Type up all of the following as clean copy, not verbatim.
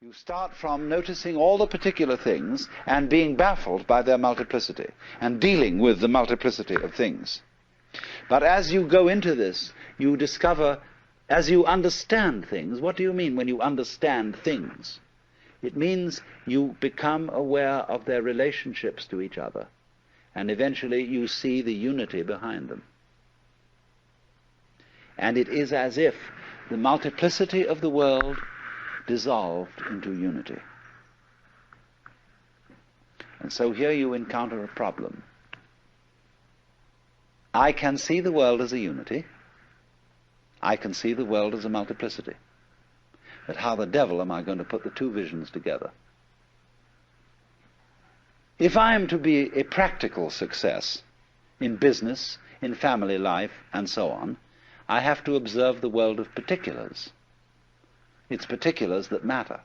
You start from noticing all the particular things and being baffled by their multiplicity and dealing with the multiplicity of things. But as you go into this, you discover, as you understand things, what do you mean when you understand things? It means you become aware of their relationships to each other, and eventually you see the unity behind them. And it is as if the multiplicity of the world dissolved into unity. And so here you encounter a problem. I can see the world as a unity. I can see the world as a multiplicity. But how the devil am I going to put the two visions together? If I am to be a practical success in business, in family life, and so on, I have to observe the world of particulars. It's particulars that matter.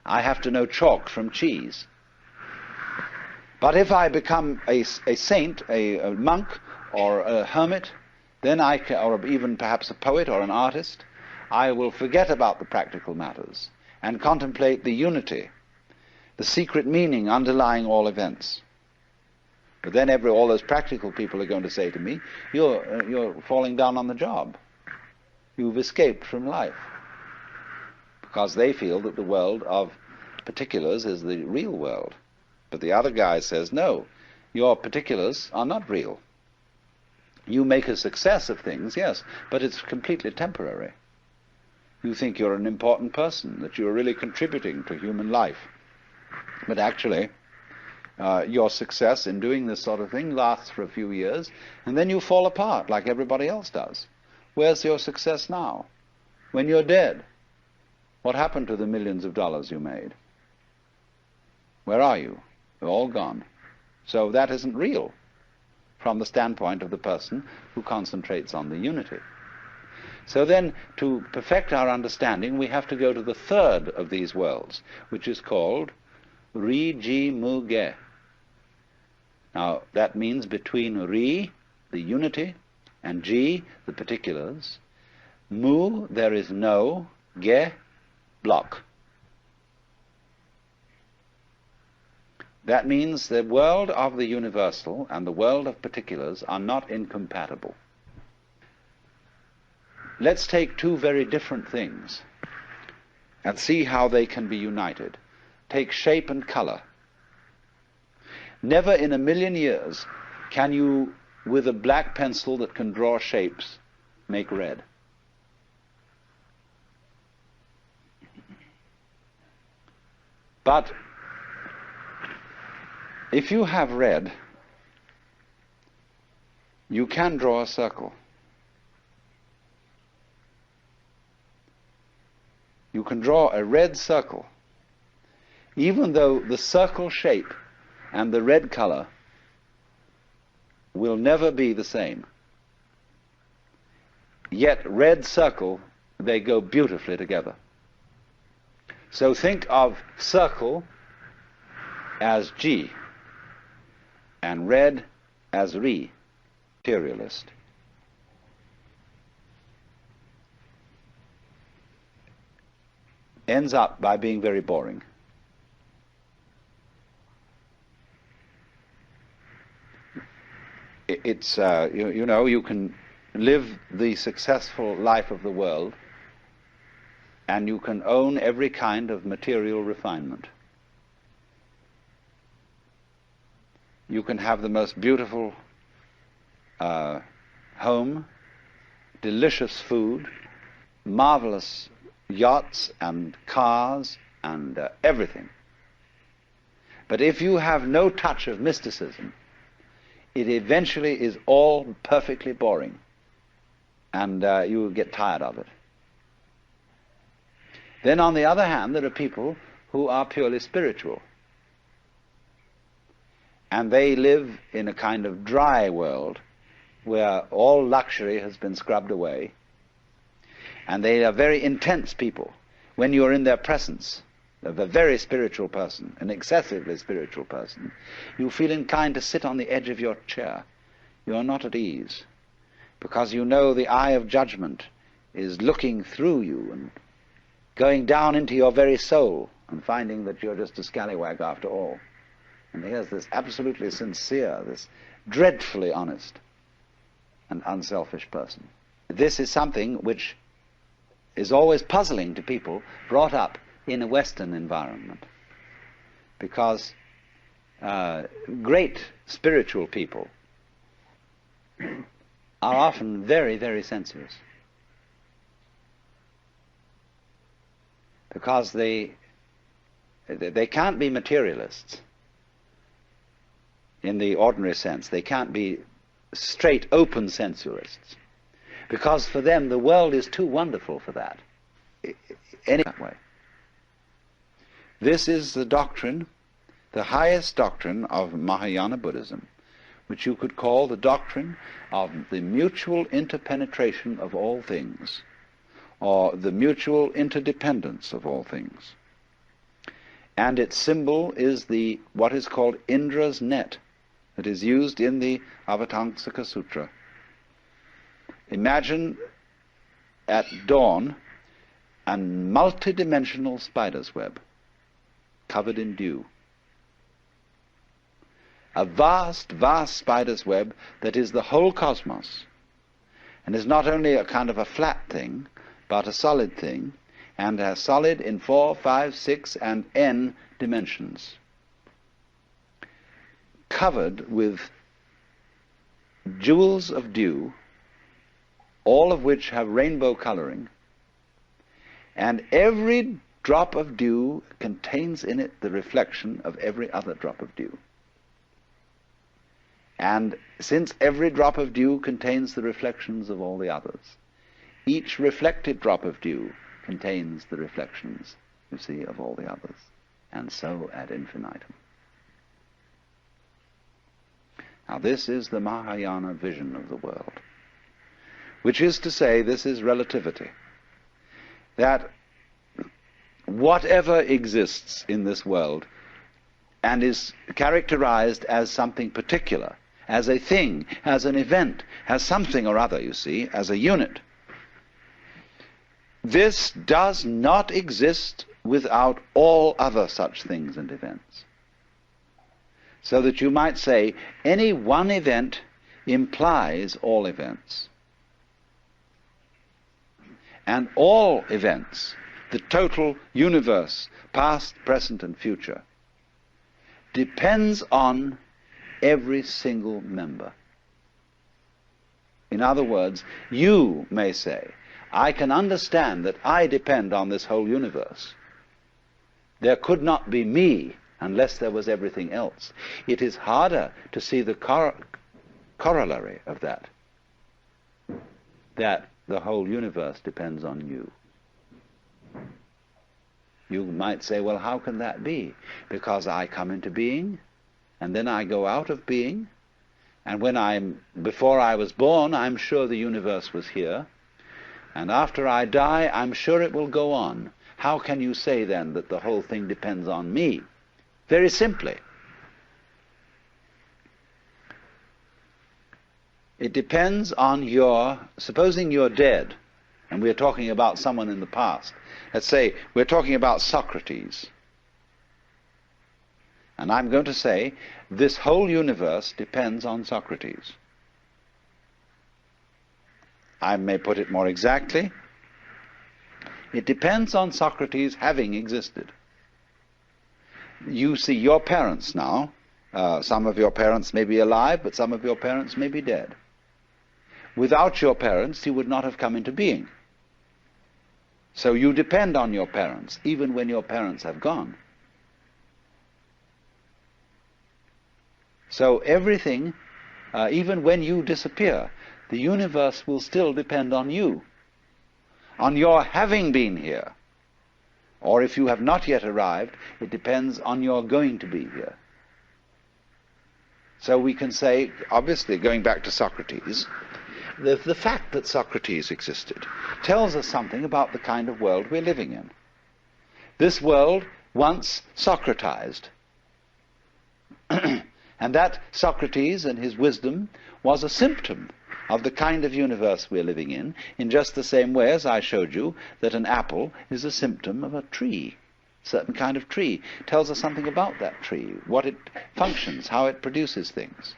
I have to know chalk from cheese. But if I become a saint, a monk, or a hermit, then or even perhaps a poet or an artist, I will forget about the practical matters and contemplate the unity, the secret meaning underlying all events. But then all those practical people are going to say to me, you're falling down on the job. You've escaped from life. Because they feel that the world of particulars is the real world. But the other guy says, no, your particulars are not real. You make a success of things, yes, but it's completely temporary. You think you're an important person, that you're really contributing to human life. But actually, your success in doing this sort of thing lasts for a few years, and then you fall apart like everybody else does. Where's your success now? When you're dead, what happened to the millions of dollars you made? Where are you? They're all gone. So that isn't real from the standpoint of the person who concentrates on the unity. So then, to perfect our understanding, we have to go to the third of these worlds, which is called Ri Ji Mu Ge. Now, that means between Ri, the unity, and Ji, the particulars, Mu, there is no, Ge, block. That means the world of the universal and the world of particulars are not incompatible. Let's take two very different things and see how they can be united. Take shape and color. Never in a million years can you, with a black pencil that can draw shapes, make red. But if you have red, you can draw a circle. You can draw a red circle, even though the circle shape and the red color will never be the same. Yet red circle, they go beautifully together. So think of circle as G and red as Ri, materialist. Ends up by being very boring. It's, you know, you can live the successful life of the world and you can own every kind of material refinement. You can have the most beautiful home, delicious food, marvelous yachts and cars and everything. But if you have no touch of mysticism, it eventually is all perfectly boring, and you will get tired of it. Then on the other hand, there are people who are purely spiritual, and they live in a kind of dry world where all luxury has been scrubbed away, and they are very intense people. When you're in their presence of a very spiritual person, an excessively spiritual person, you feel inclined to sit on the edge of your chair. You are not at ease, because you know the eye of judgment is looking through you and going down into your very soul and finding that you're just a scallywag after all. And here's this absolutely sincere, this dreadfully honest and unselfish person. This is something which is always puzzling to people brought up in a Western environment, because great spiritual people are often very, very sensuous, because they can't be materialists in the ordinary sense. They can't be straight, open sensualists, because for them the world is too wonderful for that. Any way. This is the doctrine, the highest doctrine of Mahayana Buddhism, which you could call the doctrine of the mutual interpenetration of all things, or the mutual interdependence of all things. And its symbol is what is called Indra's net, that is used in the Avatamsaka Sutra. Imagine at dawn a multidimensional spider's web covered in dew. A vast, vast spider's web that is the whole cosmos, and is not only a kind of a flat thing, but a solid thing, and as solid in 4, 5, 6, and n dimensions, covered with jewels of dew, all of which have rainbow coloring, and every drop of dew contains in it the reflection of every other drop of dew. And since every drop of dew contains the reflections of all the others, each reflected drop of dew contains the reflections, you see, of all the others, and so ad infinitum. Now this is the Mahayana vision of the world, which is to say, this is relativity, that whatever exists in this world and is characterized as something particular, as a thing, as an event, as something or other, you see, as a unit, this does not exist without all other such things and events. So that you might say any one event implies all events. And all events, the total universe, past, present, and future, depends on every single member. In other words, you may say, I can understand that I depend on this whole universe. There could not be me unless there was everything else. It is harder to see the corollary of that the whole universe depends on you. You might say, well, how can that be? Because I come into being, and then I go out of being, and before I was born, I'm sure the universe was here, and after I die, I'm sure it will go on. How can you say then that the whole thing depends on me? Very simply, it depends on supposing you're dead, and we're talking about someone in the past. Let's say we're talking about Socrates. And I'm going to say, this whole universe depends on Socrates. I may put it more exactly. It depends on Socrates having existed. You see your parents now. Some of your parents may be alive, but some of your parents may be dead. Without your parents, you would not have come into being. So you depend on your parents, even when your parents have gone. So everything, even when you disappear, the universe will still depend on you, on your having been here. Or if you have not yet arrived, it depends on your going to be here. So we can say, obviously, going back to Socrates, the fact that Socrates existed tells us something about the kind of world we're living in. This world once Socratized. And that Socrates and his wisdom was a symptom of the kind of universe we're living in just the same way as I showed you that an apple is a symptom of a tree. A certain kind of tree tells us something about that tree, what it functions, how it produces things.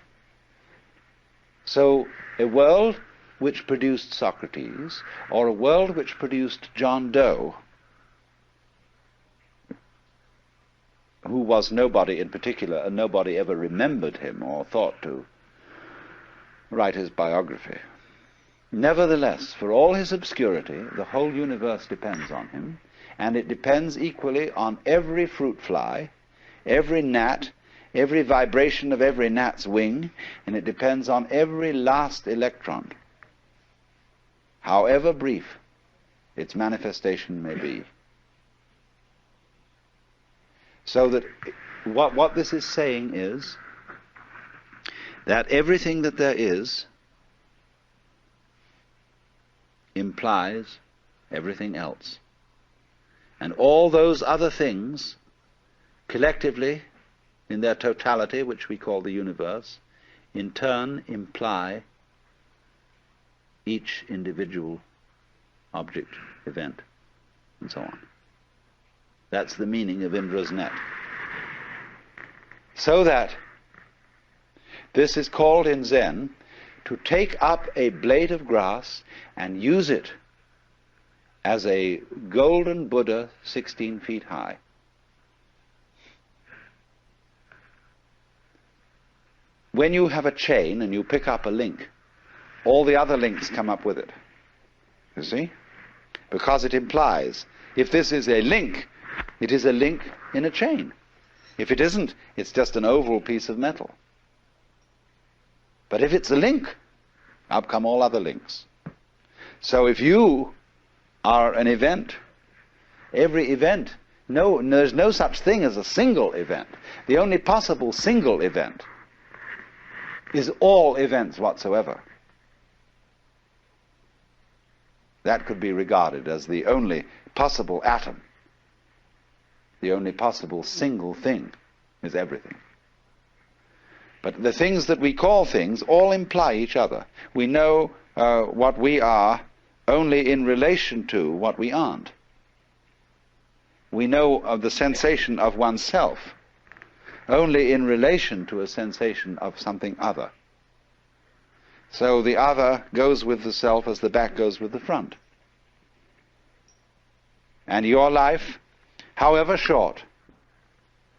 So a world which produced Socrates, or a world which produced John Doe, who was nobody in particular, and nobody ever remembered him or thought to write his biography. Nevertheless, for all his obscurity, the whole universe depends on him, and it depends equally on every fruit fly, every gnat, every vibration of every gnat's wing, and it depends on every last electron, however brief its manifestation may be. So that what this is saying is that everything that there is implies everything else. And all those other things, collectively, in their totality, which we call the universe, in turn imply each individual object, event, and so on. That's the meaning of Indra's net. So that this is called in Zen to take up a blade of grass and use it as a golden Buddha 16 feet high. When you have a chain and you pick up a link, all the other links come up with it. You see? Because it implies, if this is a link, it is a link in a chain. If it isn't, it's just an oval piece of metal. But if it's a link, up come all other links. So if you are an event, every event, there's no such thing as a single event. The only possible single event is all events whatsoever. That could be regarded as the only possible atom. The only possible single thing is everything. But the things that we call things all imply each other. We know what we are only in relation to what we aren't. We know of the sensation of oneself only in relation to a sensation of something other. So the other goes with the self as the back goes with the front. And your life, however short,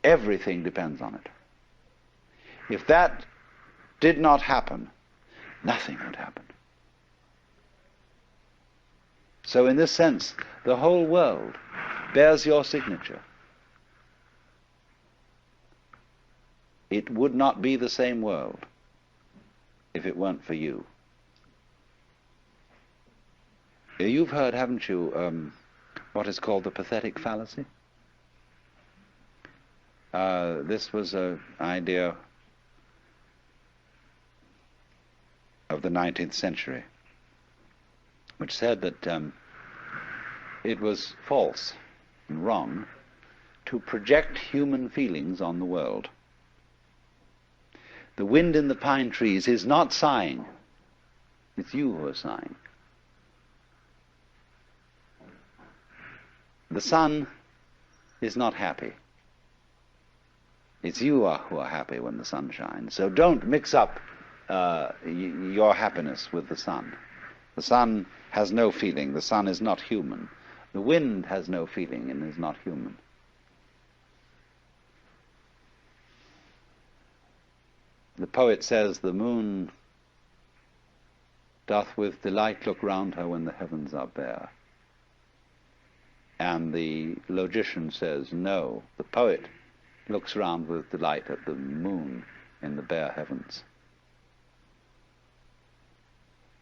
everything depends on it. If that did not happen, nothing would happen. So in this sense, the whole world bears your signature. It would not be the same world if it weren't for you. You've heard, haven't you, what is called the pathetic fallacy? This was an idea of the 19th century, which said that it was false and wrong to project human feelings on the world. The wind in the pine trees is not sighing. It's you who are sighing. The sun is not happy. It's you who are happy when the sun shines. So don't mix up your happiness with the sun. The sun has no feeling. The sun is not human. The wind has no feeling and is not human. The poet says, the moon doth with delight look round her when the heavens are bare. And the logician says, no, the poet looks round with delight at the moon in the bare heavens.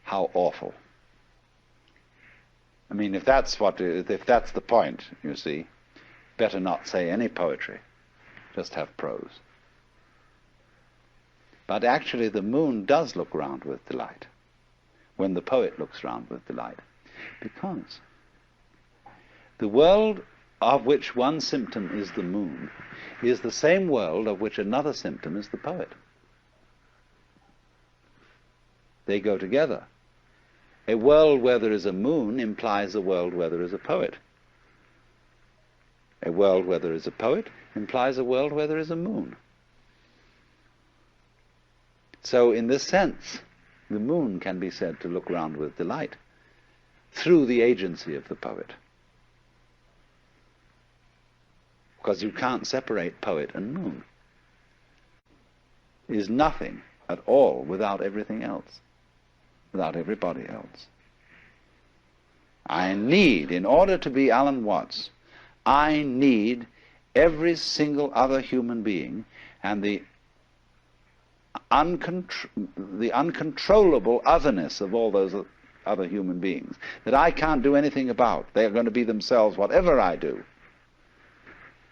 How awful. I mean, if that's the point, you see, better not say any poetry, just have prose. But actually the moon does look round with delight when the poet looks round with delight, because the world of which one symptom is the moon is the same world of which another symptom is the poet. They go together. A world where there is a moon implies a world where there is a poet. A world where there is a poet implies a world where there is a moon. So in this sense, the moon can be said to look round with delight through the agency of the poet. Because you can't separate poet and moon. It is nothing at all without everything else, without everybody else. I need, in order to be Alan Watts, I need every single other human being and the uncontrollable otherness of all those other human beings that I can't do anything about. They are going to be themselves whatever I do.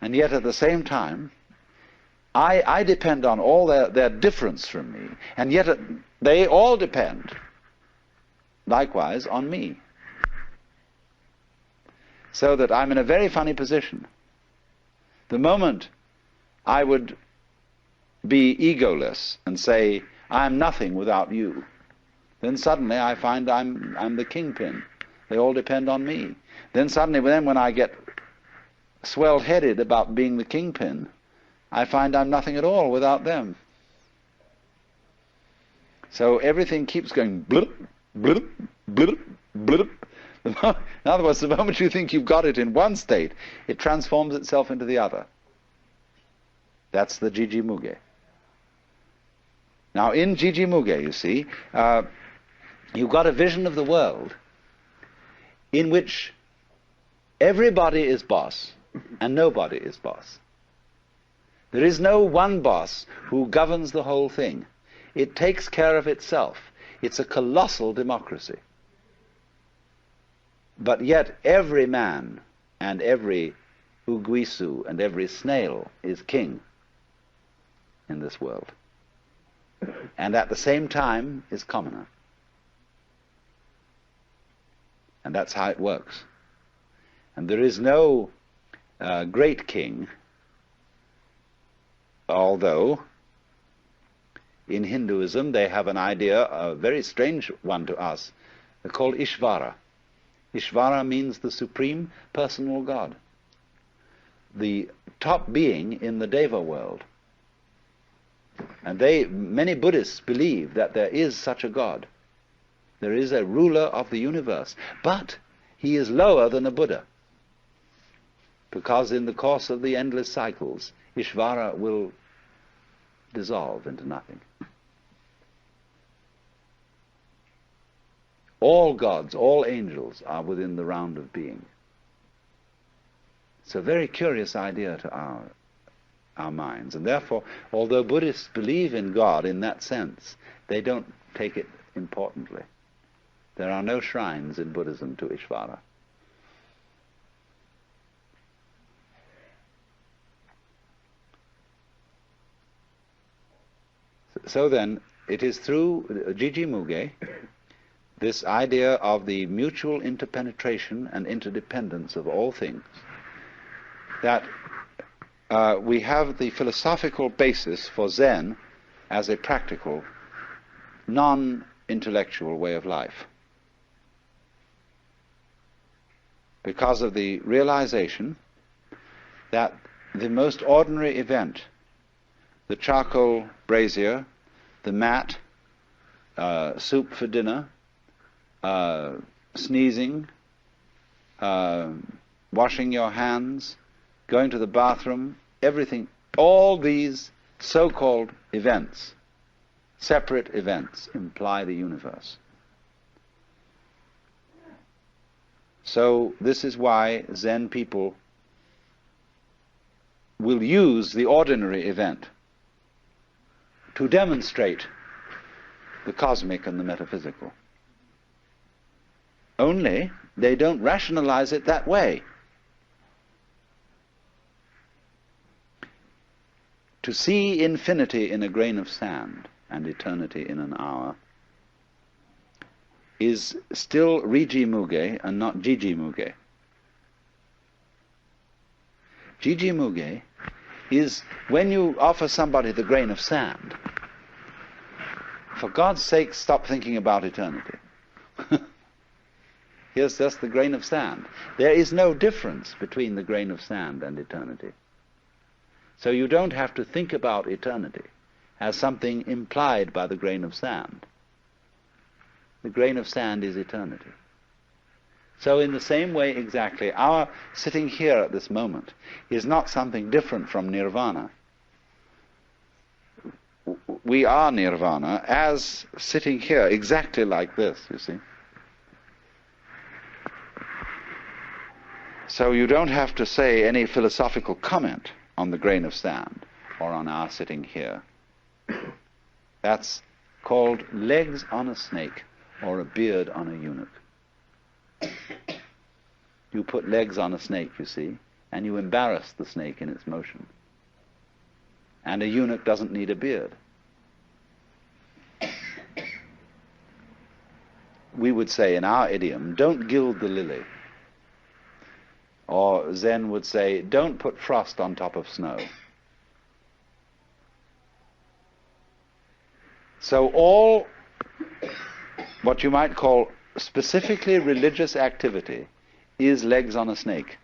And yet at the same time, I depend on all their difference from me, and yet they all depend likewise on me. So that I'm in a very funny position. The moment I would be egoless and say, I'm nothing without you, then suddenly I find I'm the kingpin. They all depend on me. Then suddenly, when I get swelled-headed about being the kingpin, I find I'm nothing at all without them. So everything keeps going blip, blip, blip, blip. In other words, the moment you think you've got it in one state, it transforms itself into the other. That's the Jiji-Muge. Now, in Jiji-Muge, you see, you've got a vision of the world in which everybody is boss and nobody is boss. There is no one boss who governs the whole thing. It takes care of itself. It's a colossal democracy. But yet every man and every uguisu and every snail is king in this world. And at the same time is commoner. And that's how it works. And there is no great king, although in Hinduism they have an idea, a very strange one to us, called Ishvara. Ishvara means the supreme personal God, the top being in the Deva world. And many Buddhists believe that there is such a God. There is a ruler of the universe, but he is lower than a Buddha, because in the course of the endless cycles, Ishvara will dissolve into nothing. All gods, all angels are within the round of being. It's a very curious idea to our minds, and therefore, although Buddhists believe in God in that sense, they don't take it importantly. There are no shrines in Buddhism to Ishvara. So then, it is through Jiji-Muge, this idea of the mutual interpenetration and interdependence of all things, that we have the philosophical basis for Zen as a practical, non-intellectual way of life. Because of the realization that the most ordinary event, the charcoal brazier, the mat, soup for dinner, sneezing, washing your hands, going to the bathroom, everything, all these so-called events, separate events, imply the universe. So this is why Zen people will use the ordinary event to demonstrate the cosmic and the metaphysical. Only they don't rationalize it that way. To see infinity in a grain of sand and eternity in an hour is still Riji-Muge and not Jiji-Muge. Jiji-Muge is when you offer somebody the grain of sand, For God's sake, stop thinking about eternity. Here's just the grain of sand. There is no difference between the grain of sand and eternity. So you don't have to think about eternity as something implied by the grain of sand. The grain of sand is eternity. So in the same way exactly, our sitting here at this moment is not something different from nirvana. We are nirvana as sitting here exactly like this, you see. So you don't have to say any philosophical comment on the grain of sand or on our sitting here. That's called legs on a snake or a beard on a eunuch. You put legs on a snake, you see, and you embarrass the snake in its motion. And a eunuch doesn't need a beard. We would say in our idiom, don't gild the lily. Or Zen would say, don't put frost on top of snow. So all what you might call specifically religious activity is legs on a snake.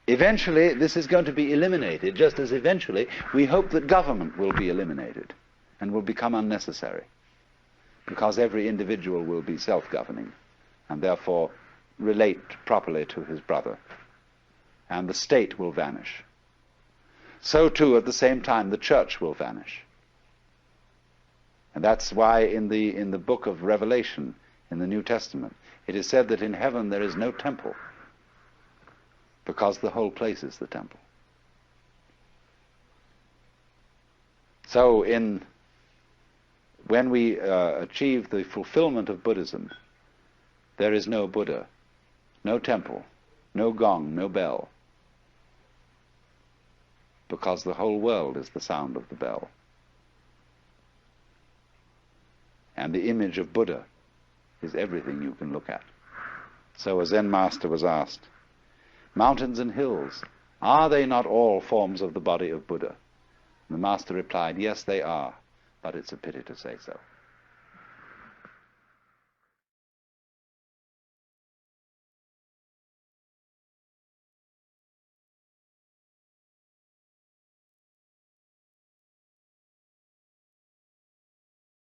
Eventually this is going to be eliminated, just as eventually we hope that government will be eliminated and will become unnecessary, because every individual will be self-governing and therefore relate properly to his brother, and the state will vanish. So too, at the same time, the church will vanish. And that's why in the book of Revelation, in the New Testament, it is said that in heaven there is no temple, because the whole place is the temple. So when we achieve the fulfillment of Buddhism, there is no Buddha, no temple, no gong, no bell, because the whole world is the sound of the bell. And the image of Buddha is everything you can look at. So a Zen master was asked, mountains and hills, are they not all forms of the body of Buddha? And the master replied, yes, they are, but it's a pity to say so.